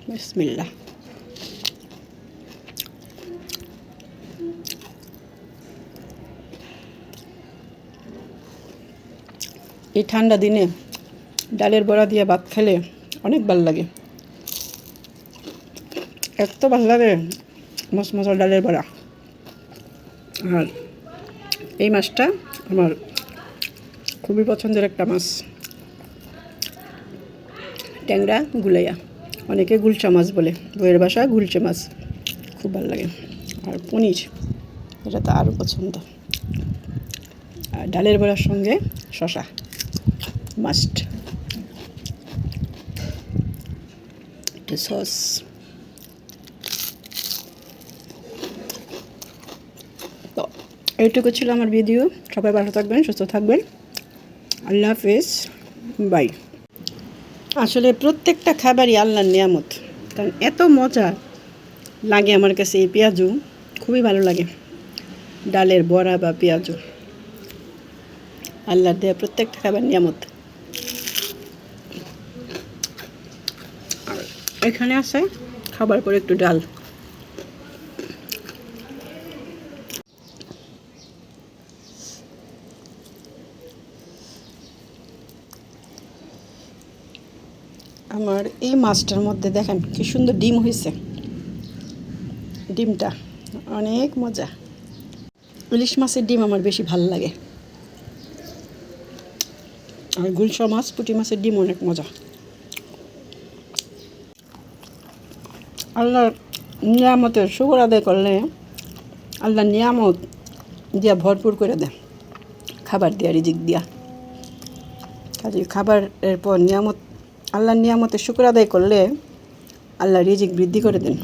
বিসমিল্লাহ। এই ঠান্ডা দিনে ডালের বড়া দিয়ে ভাত খেলে অনেক ভালো লাগে। এত ভালো লাগে মশমশা ডালের বড়া। আর এই মাছটা আমার খুবই পছন্দের একটা মাছ, ট্যাংরা গুলাইয়া, অনেকে গুলচা মাছ বলে, বইয়ের বাসা গুলচে মাছ, খুব ভালো লাগে। আর পনির, এটা তো আরও পছন্দ। আর ডালের বড়ার সঙ্গে শশা মাস্ট, একটু সস। তো এইটুকু ছিল আমার ভিডিও। সবাই ভালো থাকবেন, সুস্থ থাকবেন। আল্লাহ হাফেজ, বাই। আসলে প্রত্যেকটা খাবারই আল্লাহর নিয়ামত, কারণ এত মজা লাগে আমার কাছে এই পেঁয়াজু, খুবই ভালো লাগে। ডালের বড়া বা পেঁয়াজু আল্লাহর দেয়া প্রত্যেকটা খাবার নিয়ামত। আর এখানে আছে খাবার পরে একটু ডাল। আমার এই মাছটার মধ্যে দেখেন কি সুন্দর ডিম হয়েছে, ডিমটা অনেক মজা। ইলিশ মাছের ডিম আমার বেশি ভালো লাগে। আর গুলশা মাছ, পুঁটি মাছের ডিম অনেক মজা। আল্লাহর নিয়ামতের শুকর আদায় করলে আল্লাহ নিয়ামত দিয়া ভরপুর করে দেয়, খাবার দিয়া, রিজিক দিয়া। কাজে খাবারের পর নিয়ামত, আল্লাহর নিয়ামতের শুকর আদায় করলে আল্লাহ রিজিক বৃদ্ধি করে দেন।